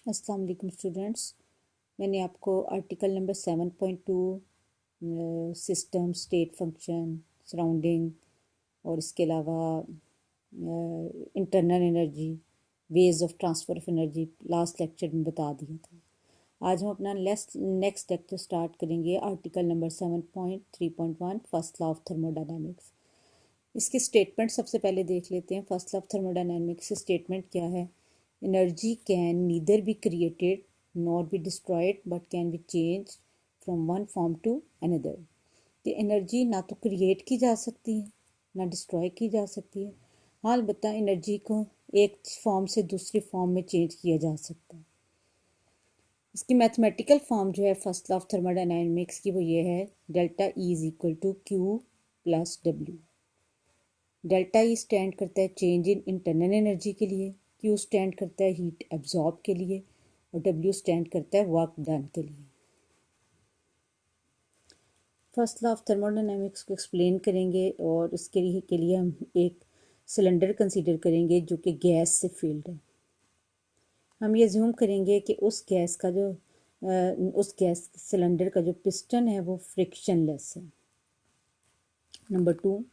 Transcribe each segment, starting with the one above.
अस्सलाम वालेकुम स्टूडेंट्स। मैंने आपको article number 7.2 system, state function, surrounding और इसके अलावा internal energy, ways of transfer of energy last lecture में बता दिया था। आज हम अपना नेक्स्ट लेक्चर स्टार्ट करेंगे article number 7.3.1 first law of thermodynamics. इसकी स्टेटमेंट सबसे पहले देख लेते हैं। First law of thermodynamics statement क्या है? Energy can neither be created nor be destroyed but can be change from one form to another. कि एनर्जी ना तो क्रिएट की जा सकती है ना डिस्ट्रॉय की जा सकती है। हाँ, अलबत्ता एनर्जी को एक फॉर्म से दूसरी फॉर्म में चेंज किया जा सकता है। इसकी मैथमेटिकल फॉर्म जो है फर्स्ट लॉ ऑफ थर्मोडायनामिक्स की वो ये है, delta E is equal to Q plus W. Delta E stand करता है चेंज इन इंटरनल एनर्जी के लिए, क्यू स्टैंड करता है हीट एब्जॉर्ब के लिए और डब्ल्यू स्टैंड करता है वर्क डन के लिए। फर्स्ट लॉ ऑफ थर्मोडायनामिक्स को एक्सप्लेन करेंगे और उसके लिए हम एक सिलेंडर कंसीडर करेंगे जो कि गैस से फिल्ड है। हम ये ज्यूम करेंगे कि उस गैस सिलेंडर का जो पिस्टन है वो फ्रिक्शनलेस है। नंबर 2,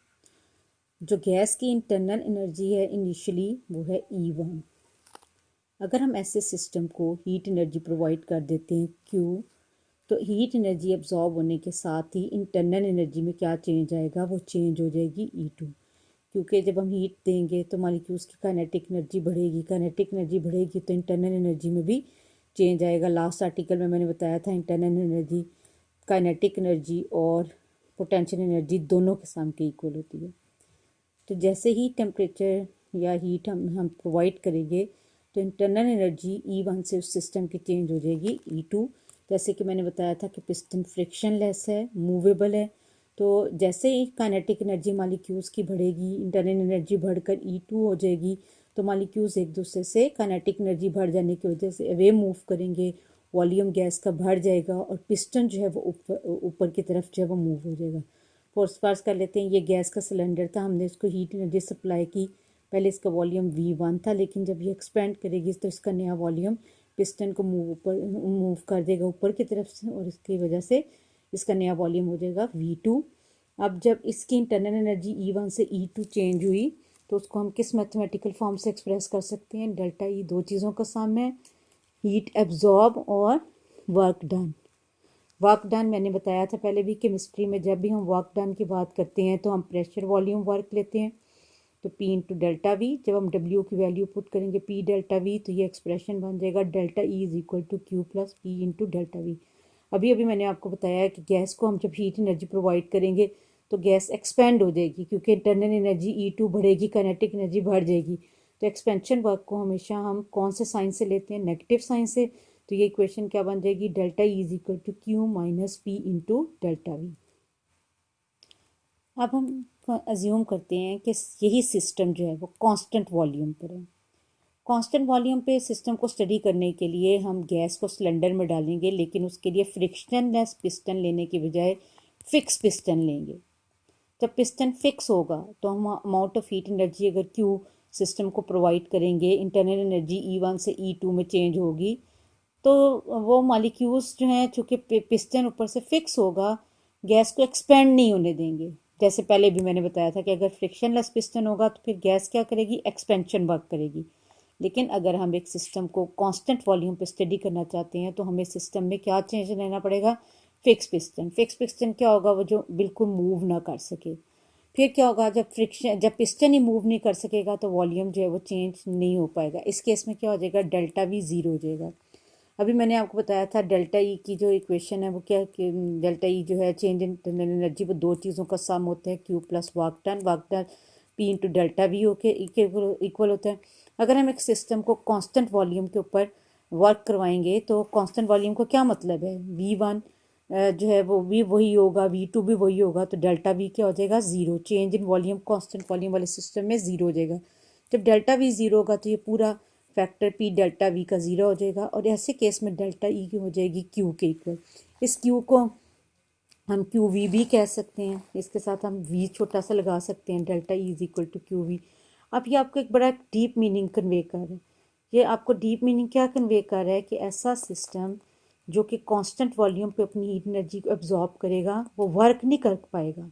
जो गैस की इंटरनल एनर्जी है इनिशियली वो है E1। अगर हम ऐसे सिस्टम को हीट एनर्जी प्रोवाइड कर देते हैं Q, तो हीट एनर्जी एब्जॉर्ब होने के साथ ही इंटरनल एनर्जी में क्या चेंज आएगा, वो चेंज हो जाएगी E2। क्योंकि जब हम हीट देंगे तो मॉलिक्यूल्स की काइनेटिक एनर्जी बढ़ेगी, काइनेटिक एनर्जी बढ़ेगी तो इंटरनल एनर्जी में भी चेंज आएगा। लास्ट आर्टिकल में मैंने बताया था इंटरनल एनर्जी, काइनेटिक एनर्जी और पोटेंशियल एनर्जी दोनों के साम के इक्वल होती है। तो जैसे ही टेम्परेचर या हीट हम प्रोवाइड करेंगे तो इंटरनल एनर्जी E1 से उस सिस्टम की चेंज हो जाएगी E2। जैसे कि मैंने बताया था कि पिस्टन फ्रिक्शनलेस है, मूवेबल है, तो जैसे ही काइनेटिक एनर्जी मॉलिक्यूल्स की बढ़ेगी, इंटरनल एनर्जी बढ़कर E2 हो जाएगी, तो मॉलिक्यूल्स एक दूसरे से काइनेटिक एनर्जी बढ़ जाने की वजह से अवे मूव करेंगे, वॉल्यूम गैस का बढ़ जाएगा और पिस्टन जो है वो ऊपर की तरफ जो है वो मूव हो जाएगा। फर्ज कर लेते हैं ये गैस का सिलेंडर था, हमने इसको हीट एनर्जी सप्लाई की। पहले इसका वॉल्यूम V1 था, लेकिन जब ये एक्सपेंड करेगी तो इसका नया वॉल्यूम पिस्टन को मूव कर देगा ऊपर की तरफ से और इसकी वजह से इसका नया वॉल्यूम हो जाएगा V2। अब जब इसकी इंटरनल एनर्जी E1 से E2 चेंज हुई तो उसको हम किस मैथमेटिकल फॉर्म से एक्सप्रेस कर सकते हैं? डेल्टा ई दो चीज़ों का सम है, हीट एब्जॉर्ब और वर्क डन। वर्क डन मैंने बताया था पहले भी, केमिस्ट्री में जब भी हम वर्क डन की बात करते हैं तो हम प्रेशर वॉल्यूम वर्क लेते हैं, तो P इंटू डेल्टा वी। जब हम W की वैल्यू पुट करेंगे P डेल्टा वी तो ये एक्सप्रेशन बन जाएगा delta E is equal to Q plus P into delta V. अभी अभी मैंने आपको बताया है कि गैस को हम जब हीट एनर्जी प्रोवाइड करेंगे तो गैस एक्सपेंड हो जाएगी, क्योंकि इंटरनल एनर्जी E2 बढ़ेगी, काइनेटिक एनर्जी बढ़ जाएगी। तो एक्सपेंशन वर्क को हमेशा हम कौन से साइन से लेते हैं? नेगेटिव साइन से। तो ये इक्वेशन क्या बन जाएगी? Delta E is equal to Q minus P into delta V. अब हम अज्यूम करते हैं कि यही सिस्टम जो है वो कांस्टेंट वॉल्यूम पर है। कांस्टेंट वॉल्यूम पे सिस्टम को स्टडी करने के लिए हम गैस को सिलेंडर में डालेंगे, लेकिन उसके लिए फ्रिक्शनलेस पिस्टन लेने की बजाय फिक्स पिस्टन लेंगे। जब पिस्टन फिक्स होगा तो हम अमाउंट ऑफ हीट एनर्जी अगर क्यू सिस्टम को प्रोवाइड करेंगे, इंटरनल एनर्जी E1 से E2 में चेंज होगी, तो वो मॉलिक्यूल्स जो हैं, चूँकि पिस्टन ऊपर से फिक्स होगा, गैस को एक्सपेंड नहीं होने देंगे। जैसे पहले भी मैंने बताया था कि अगर फ्रिक्शनलेस पिस्टन होगा तो फिर गैस क्या करेगी? एक्सपेंशन वर्क करेगी। लेकिन अगर हम एक सिस्टम को कांस्टेंट वॉल्यूम पे स्टडी करना चाहते हैं तो हमें सिस्टम में क्या चेंज लेना पड़ेगा? Fix piston. फिक्स पिस्टन क्या होगा? वो जो बिल्कुल मूव ना कर सके। फिर क्या होगा? जब पिस्टन ही मूव नहीं कर सकेगा तो वॉल्यूम जो है वो चेंज नहीं हो पाएगा। इस केस में क्या हो जाएगा? डेल्टा वी ज़ीरो हो जाएगा। अभी मैंने आपको बताया था डेल्टा ई की जो इक्वेशन है वो क्या, कि डेल्टा ई जो है चेंज इन इंटरनल एनर्जी, वो दो चीज़ों का सम होता है, Q plus work done P into delta we होके इक्वल होता है। अगर हम एक सिस्टम को कांस्टेंट वॉल्यूम के ऊपर वर्क करवाएंगे तो कांस्टेंट वॉल्यूम का क्या मतलब है? V1 जो है वो भी वही होगा, V2 भी वही होगा, तो डेल्टा वी क्या हो जाएगा? Zero. Change in volume constant volume वाले सिस्टम में ज़ीरो हो जाएगा। जब डेल्टा वी ज़ीरो होगा तो ये पूरा फैक्टर P डेल्टा वी का ज़ीरो हो जाएगा और ऐसे केस में डेल्टा ई की हो जाएगी क्यू के इक्वल। इस क्यू को हम क्यू वी भी कह सकते हैं, इसके साथ हम वी छोटा सा लगा सकते हैं, delta E is equal to Q V. अब ये आपको एक बड़ा डीप मीनिंग कन्वे कर रहा है ये आपको डीप मीनिंग क्या कन्वे कर रहा है कि ऐसा सिस्टम जो कि कांस्टेंट वॉल्यूम पे अपनी हीट एनर्जी को एब्जॉर्ब करेगा वो वर्क नहीं कर पाएगा।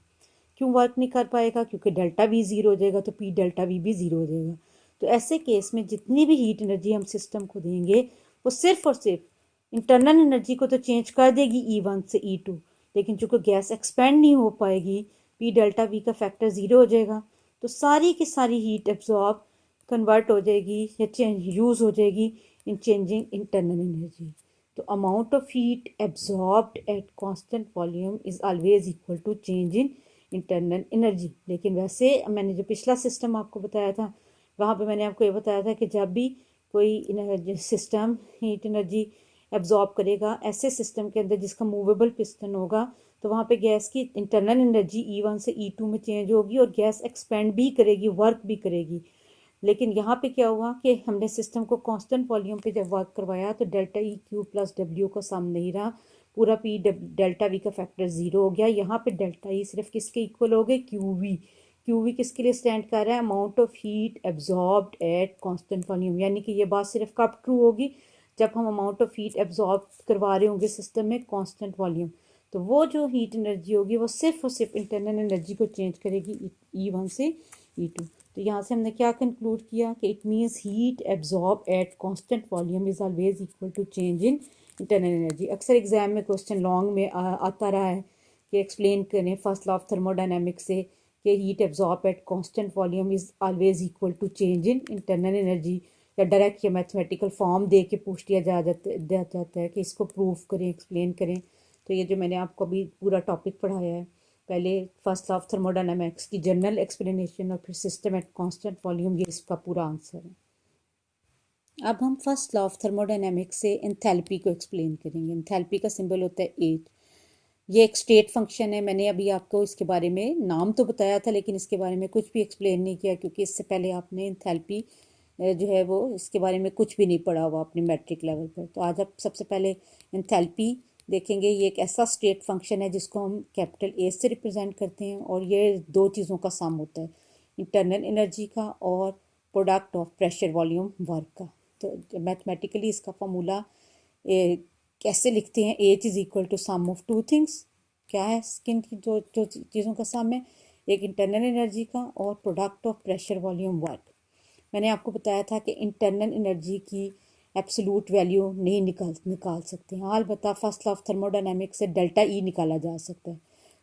क्यों वर्क नहीं कर पाएगा? क्योंकि डेल्टा वी ज़ीरो हो जाएगा तो पी डेल्टा वी भी ज़ीरो हो जाएगा। तो ऐसे केस में जितनी भी हीट एनर्जी हम सिस्टम को देंगे वो सिर्फ और सिर्फ इंटरनल एनर्जी को तो चेंज कर देगी E1 से E2, लेकिन चूंकि गैस एक्सपेंड नहीं हो पाएगी पी डेल्टा वी का फैक्टर ज़ीरो हो जाएगा। तो सारी की सारी हीट एब्जॉर्ब कन्वर्ट हो जाएगी या चेंज यूज़ हो जाएगी इन चेंजिंग इंटरनल एनर्जी। तो amount of heat absorbed at constant volume is always equal to change in internal energy. लेकिन वैसे मैंने जो पिछला सिस्टम आपको बताया था वहाँ पे मैंने आपको ये बताया था कि जब भी कोई सिस्टम हीट एनर्जी एब्जॉर्ब करेगा ऐसे सिस्टम के अंदर जिसका मूवेबल पिस्टन होगा तो वहाँ पे गैस की इंटरनल एनर्जी E1 से E2 में चेंज होगी और गैस एक्सपेंड भी करेगी, वर्क भी करेगी। लेकिन यहाँ पे क्या हुआ कि हमने सिस्टम को कांस्टेंट वॉल्यूम पे जब वर्क करवाया तो delta E Q plus W का सम नहीं रहा, पूरा पी डेल्टा वी का फैक्टर ज़ीरो हो गया। यहाँ पे डेल्टा ई सिर्फ किसके इक्वल हो गए? Q we. क्यू वी किसके लिए स्टैंड कर रहा है? Amount of heat absorbed at constant volume. यानी कि ये बात सिर्फ कब ट्रू होगी? जब हम अमाउंट ऑफ हीट एब्जॉर्ब करवा रहे होंगे सिस्टम में कांस्टेंट वॉल्यूम। तो वो जो हीट एनर्जी होगी वो सिर्फ और सिर्फ इंटरनल एनर्जी को चेंज करेगी E1 से E2। तो यहाँ से हमने क्या कंक्लूड किया कि it means heat absorb at constant volume is always equal to change in internal energy. अक्सर एग्जाम में क्वेश्चन लॉन्ग में आता रहा है कि एक्सप्लेन करें फर्स्ट लॉ ऑफ थर्मोडायनेमिक्स से कि heat absorb at constant volume is always equal to change in internal energy, या डायरेक्ट या मैथमेटिकल फॉर्म दे के पूछ लिया जाता है कि इसको प्रूव करें, एक्सप्लेन करें। तो ये जो मैंने आपको अभी पूरा टॉपिक पढ़ाया है, पहले फर्स्ट लॉ ऑफ थर्मोडायनामिक्स की जनरल एक्सप्लेनेशन और फिर सिस्टम एट कांस्टेंट वॉल्यूम, ये इसका पूरा आंसर है। अब हम फर्स्ट लॉ ऑफ थर्मोडायनामिक्स से एंथैल्पी को एक्सप्लेन करेंगे। एंथैल्पी का सिंबल होता है H। ये एक स्टेट फंक्शन है। मैंने अभी आपको इसके बारे में नाम तो बताया था लेकिन इसके बारे में कुछ भी एक्सप्लेन नहीं किया क्योंकि इससे पहले आपने एंथैल्पी जो है वो इसके बारे में कुछ भी नहीं पढ़ा हुआ अपने मैट्रिक लेवल पर। तो आज आप सबसे पहले एंथैल्पी देखेंगे। ये एक ऐसा स्टेट फंक्शन है जिसको हम कैपिटल ए से रिप्रेजेंट करते हैं और ये दो चीज़ों का सम होता है, इंटरनल एनर्जी का और product of pressure volume work का। तो मैथमेटिकली इसका फॉर्मूला कैसे लिखते हैं? H is equal to sum of two things. क्या है किन जो जो चीज़ों का सम है? एक इंटरनल एनर्जी का और product of pressure volume work. मैंने आपको बताया था कि इंटरनल एनर्जी की एब्सोलूट वैल्यू नहीं निकाल सकते हैं। अलबत्ता फर्स्ट लॉ ऑफ थर्मोडायनेमिक्स से डेल्टा ई निकाला जा सकता है।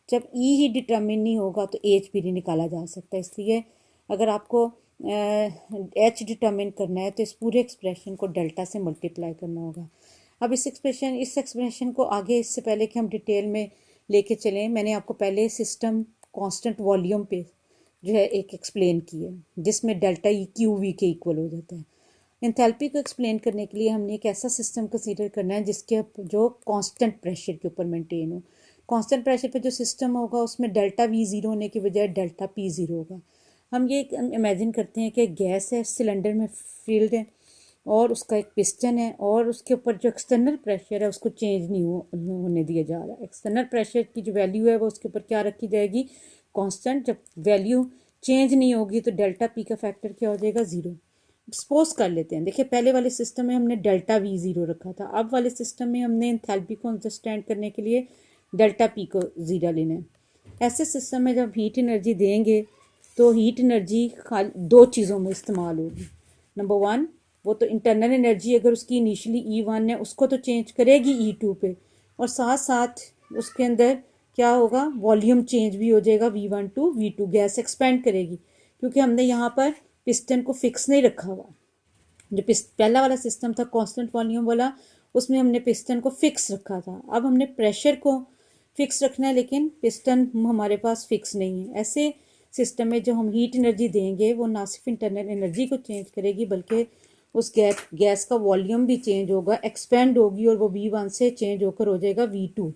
जब ई ही डिटर्मिन नहीं होगा तो एच भी नहीं निकाला जा सकता। इसलिए अगर आपको एच डिटर्मिन करना है तो इस पूरे एक्सप्रेशन को डेल्टा से मल्टीप्लाई करना होगा। अब इस एक्सप्रेशन को आगे, इससे पहले कि हम डिटेल में लेके चलें, मैंने आपको पहले सिस्टम कांस्टेंट वॉल्यूम पे जो है एक एक्सप्लेन की है जिसमें डेल्टा ई क्यू वी के इक्वल हो जाता है। एंथैल्पी को एक्सप्लेन करने के लिए हमने एक ऐसा सिस्टम कंसीडर करना है जिसके जो कांस्टेंट प्रेशर के ऊपर मेंटेन हो। कांस्टेंट प्रेशर पे जो सिस्टम होगा उसमें डेल्टा वी ज़ीरो होने की बजाय डेल्टा पी ज़ीरो होगा। हम ये इमेजिन करते हैं कि गैस है, सिलेंडर में फील्ड है और उसका एक पिस्टन है और उसके ऊपर जो एक्सटर्नल प्रेशर है उसको चेंज नहीं होने दिया जा रहा। एक्सटर्नल प्रेशर की जो वैल्यू है वो उसके ऊपर क्या रखी जाएगी? कांस्टेंट। जब वैल्यू चेंज नहीं होगी तो डेल्टा पी का फैक्टर क्या हो जाएगा? ज़ीरो। सपोज कर लेते हैं, देखिए पहले वाले सिस्टम में हमने डेल्टा वी ज़ीरो रखा था, अब वाले सिस्टम में हमने एंथैल्पी को अंडरस्टैंड करने के लिए डेल्टा पी को ज़ीरो लेना है। ऐसे सिस्टम में जब हीट एनर्जी देंगे तो हीट एनर्जी दो चीज़ों में इस्तेमाल होगी। नंबर वन, वो तो इंटरनल एनर्जी अगर उसकी इनिशियली E1 है उसको तो चेंज करेगी E2 पे, और साथ साथ उसके अंदर क्या होगा? वॉल्यूम चेंज भी हो जाएगा V1 to V2। Gas expand करेगी क्योंकि हमने यहाँ पर पिस्टन को फिक्स नहीं रखा हुआ। जो पहला वाला सिस्टम था कांस्टेंट वॉल्यूम वाला, उसमें हमने पिस्टन को फिक्स रखा था। अब हमने प्रेशर को फिक्स रखना है लेकिन पिस्टन हमारे पास फिक्स नहीं है। ऐसे सिस्टम में जो हम हीट एनर्जी देंगे वो ना सिर्फ इंटरनल एनर्जी को चेंज करेगी बल्कि उस गैस का वॉल्यूम भी चेंज होगा, एक्सपेंड होगी और वो V1 से चेंज होकर हो जाएगा V2।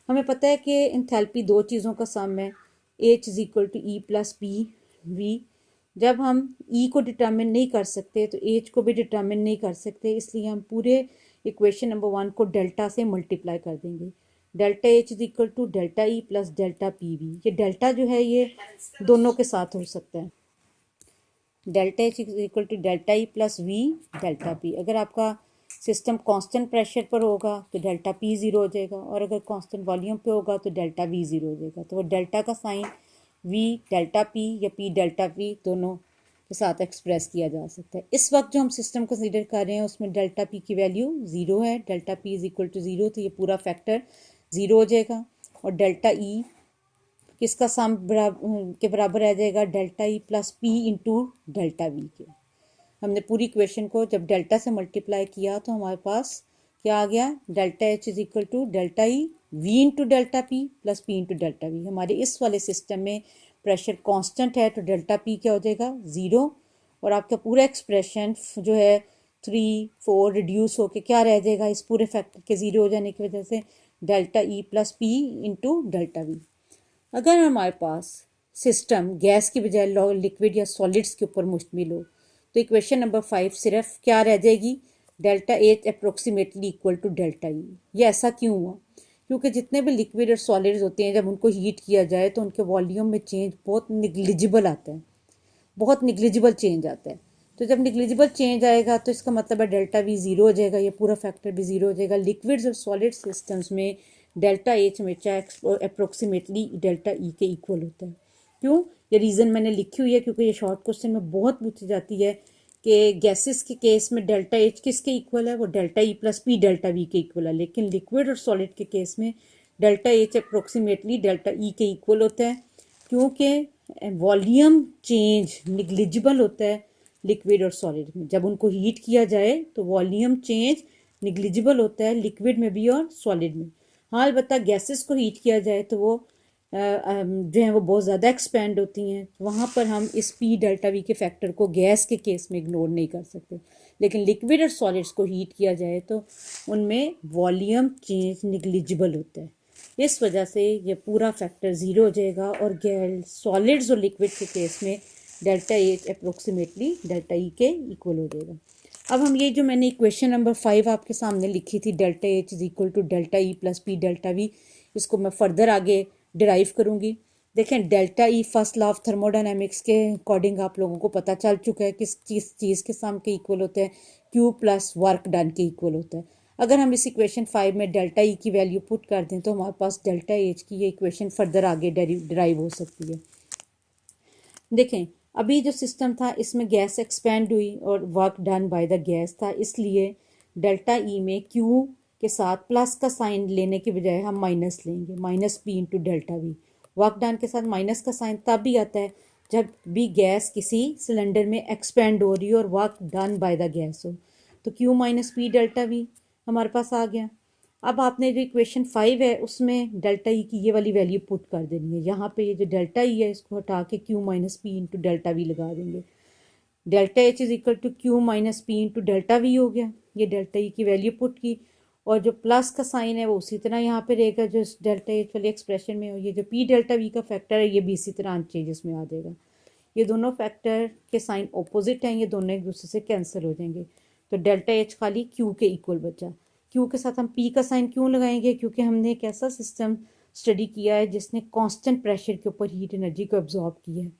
हमें पता है कि एंथैल्पी दो चीज़ों का सम है, H is equal to E plus P V. जब हम E को डिटर्मिन नहीं कर सकते तो H को भी डिटर्मिन नहीं कर सकते, इसलिए हम पूरे इक्वेशन नंबर वन को डेल्टा से मल्टीप्लाई कर देंगे। Delta H is equal to delta E plus delta P V. ये डेल्टा जो है ये दोनों के साथ हो सकता है। Delta H is equal to delta E plus V delta P. अगर आपका सिस्टम कांस्टेंट प्रेशर पर होगा तो डेल्टा पी ज़ीरो हो जाएगा, और अगर कांस्टेंट वॉल्यूम पे होगा तो डेल्टा वी ज़ीरो हो जाएगा। तो वो डेल्टा का साइन वी डेल्टा पी या पी डेल्टा पी दोनों के साथ एक्सप्रेस किया जा सकता है। इस वक्त जो हम सिस्टम कंसीडर कर रहे हैं उसमें डेल्टा पी की वैल्यू ज़ीरो है, delta P is equal to zero, तो ये पूरा फैक्टर ज़ीरो हो जाएगा। और डेल्टा ई किसका सम के बराबर आ जाएगा, delta E plus P into delta we के। हमने पूरी इक्वेशन को जब डेल्टा से मल्टीप्लाई किया तो हमारे पास क्या आ गया, delta H is equal to delta E V into delta P plus P into delta V. हमारे इस वाले सिस्टम में प्रेशर कांस्टेंट है तो डेल्टा पी क्या हो जाएगा, ज़ीरो, और आपका पूरा एक्सप्रेशन जो है 3 4 रिड्यूस होके क्या रह जाएगा, इस पूरे फैक्टर के ज़ीरो हो जाने की वजह से delta E plus P into delta we. अगर हमारे पास सिस्टम गैस की बजाय लिक्विड या सॉलिड्स के ऊपर मुश्तमिल हो तो इक्वेशन नंबर 5 सिर्फ क्या रह जाएगी, delta H approximately equal to delta E. ये ऐसा क्यों हुआ, क्योंकि जितने भी लिक्विड और सॉलिड्स होते हैं जब उनको हीट किया जाए तो उनके वॉल्यूम में चेंज बहुत निग्लिजिबल आता है, बहुत निग्लिजिबल चेंज आता है। तो जब निग्लिजिबल चेंज आएगा तो इसका मतलब है डेल्टा वी ज़ीरो हो जाएगा, ये पूरा फैक्टर भी ज़ीरो हो जाएगा। लिक्विड्स और सॉलिड सिस्टम्स में डेल्टा एच हमेशा अप्रोक्सीमेटली डेल्टा ई के इक्वल होता है। क्यों, ये रीज़न मैंने लिखी हुई है क्योंकि ये शॉर्ट क्वेश्चन में बहुत पूछी जाती है कि गैसेस के केस में डेल्टा एच किसके इक्वल है, वो delta E plus P delta we के इक्वल है। लेकिन लिक्विड और सॉलिड के केस में delta H approximately delta E के इक्वल होता है, क्योंकि वॉल्यूम चेंज निग्लिजिबल होता है लिक्विड और सॉलिड में। जब उनको हीट किया जाए तो वॉल्यूम चेंज निग्लिजिबल होता है लिक्विड में भी और सॉलिड में। हाँ, अलबत्ता गैसेस को हीट किया जाए तो वो जो है वो बहुत ज़्यादा एक्सपेंड होती हैं, वहाँ पर हम इस पी डेल्टा वी के फैक्टर को गैस के केस में इग्नोर नहीं कर सकते। लेकिन लिक्विड और सॉलिड्स को हीट किया जाए तो उनमें वॉल्यूम चेंज निग्लिजिबल होता है, इस वजह से ये पूरा फैक्टर ज़ीरो हो जाएगा। और सॉलिड्स और लिक्विड के केस में delta H approximately delta E के इक्वल हो जाएगा। अब हम ये जो मैंने इक्वेशन नंबर 5 आपके सामने लिखी थी, delta H is equal to delta E plus P delta V, इसको मैं फर्दर आगे डिराइव करूँगी। देखें, delta E first law of thermodynamics के अकॉर्डिंग आप लोगों को पता चल चुका है किस चीज़ के सम के इक्वल होता है, क्यू प्लस वर्क डन के इक्वल होता है। अगर हम इस इक्वेशन 5 में डेल्टा ई की वैल्यू पुट कर दें तो हमारे पास डेल्टा एच की ये इक्वेशन फर्दर आगे डिराइव हो सकती है। देखें, अभी जो सिस्टम था इसमें गैस एक्सपेंड हुई और work done by the gas था, इसलिए डेल्टा ई में क्यू के साथ प्लस का साइन लेने के बजाय हम माइनस लेंगे, minus P into delta we. Work done के साथ माइनस का साइन तब भी आता है जब भी गैस किसी सिलेंडर में एक्सपेंड हो रही हो और work done by the gas हो। तो Q minus P delta V हमारे पास आ गया। अब आपने जो इक्वेशन 5 है उसमें डेल्टा ई की ये वाली वैल्यू पुट कर देनी है। यहाँ पे ये जो डेल्टा ई है इसको हटा के Q minus P into delta V लगा देंगे। Delta H is equal to Q minus P into delta V हो गया। ये डेल्टा ई की वैल्यू पुट की, और जो प्लस का साइन है वो उसी तरह यहाँ पे रहेगा जो डेल्टा एच वाली एक्सप्रेशन में हो। ये जो पी डेल्टा वी का फैक्टर है ये भी इसी तरह अनचेंजेस में आ जाएगा। ये दोनों फैक्टर के साइन ऑपोजिट हैं, ये दोनों एक दूसरे से कैंसिल हो जाएंगे। तो डेल्टा एच खाली क्यू के इक्वल बचा। क्यू के साथ हम पी का साइन क्यों लगाएंगे, क्योंकि हमने एक ऐसा सिस्टम स्टडी किया है जिसने कांस्टेंट प्रेशर के ऊपर हीट एनर्जी को एब्जॉर्ब किया है।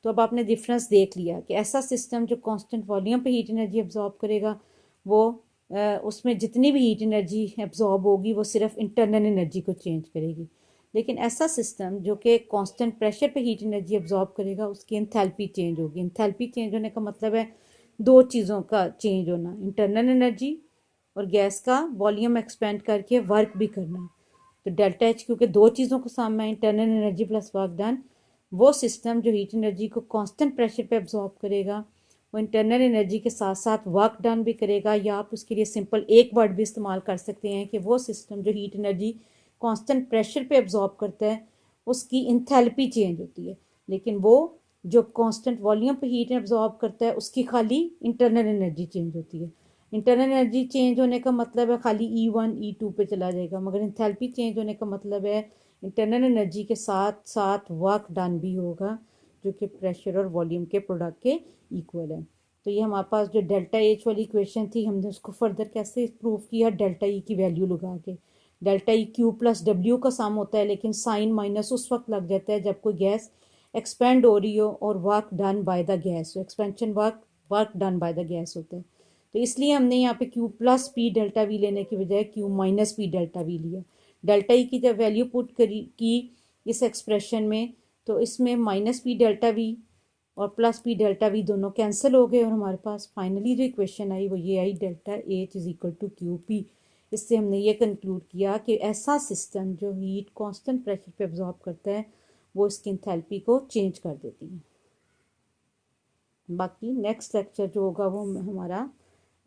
तो अब आपने डिफरेंस देख लिया कि ऐसा सिस्टम जो कांस्टेंट वॉल्यूम पे हीट एनर्जी एब्जॉर्ब करेगा वो उसमें जितनी भी हीट एनर्जी एब्जॉर्ब होगी वो सिर्फ इंटरनल एनर्जी को चेंज करेगी। लेकिन ऐसा सिस्टम जो कि कांस्टेंट प्रेशर पे हीट एनर्जी एब्जॉर्ब करेगा उसकी एंथैल्पी चेंज होगी। एंथैल्पी चेंज होने का मतलब है दो चीज़ों का चेंज होना, इंटरनल एनर्जी और गैस का वॉल्यूम एक्सपेंड करके वर्क भी करना। तो डेल्टा एच क्योंकि दो चीज़ों को सामना है, internal energy plus work done, वो सिस्टम जो हीट एनर्जी को कांस्टेंट प्रेशर पे एब्जॉर्ब करेगा वो इंटरनल एनर्जी के साथ साथ वर्क डन भी करेगा। या आप उसके लिए सिंपल एक वर्ड भी इस्तेमाल कर सकते हैं कि वो सिस्टम जो हीट एनर्जी कांस्टेंट प्रेशर पे एब्जॉर्ब करता है उसकी इंथैल्पी चेंज होती है, लेकिन वो जो कांस्टेंट वॉल्यूम पे हीट एब्जॉर्ब करता है उसकी खाली इंटरनल एनर्जी चेंज होती है। इंटरनल एनर्जी चेंज होने का मतलब है खाली E1 E2 पे चला जाएगा, मगर इंथैल्पी चेंज होने का मतलब है इंटरनल एनर्जी के साथ साथ वर्क डन भी होगा जो कि प्रेशर और वॉल्यूम के प्रोडक्ट के इक्वल है। तो ये हमारे पास जो डेल्टा एच वाली इक्वेशन थी हमने उसको फर्दर कैसे प्रूव किया, डेल्टा ई की वैल्यू लगा के। Delta E Q plus W का सम होता है, लेकिन साइन माइनस उस वक्त लग जाता है जब कोई गैस एक्सपेंड हो रही हो और work done by the gas हो, expansion work done by the gas होता है। तो इसलिए हमने यहाँ पे Q plus P delta V लेने की बजाय Q minus P delta V लिया। डेल्टा ई की जब वैल्यू पुट करी की इस एक्सप्रेशन में, तो इसमें माइनस पी डेल्टा वी और प्लस पी डेल्टा वी दोनों कैंसिल हो गए और हमारे पास फाइनली जो इक्वेशन आई वो ये आई, delta H is equal to Q P. इससे हमने ये कंक्लूड किया कि ऐसा सिस्टम जो हीट कांस्टेंट प्रेशर पे अब्जॉर्ब करता है वो इसकी एंथैल्पी को चेंज कर देती है। बाकी नेक्स्ट लेक्चर जो होगा वो हमारा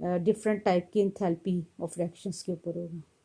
डिफरेंट टाइप की एंथैल्पी ऑफ रिएक्शंस के ऊपर होगा।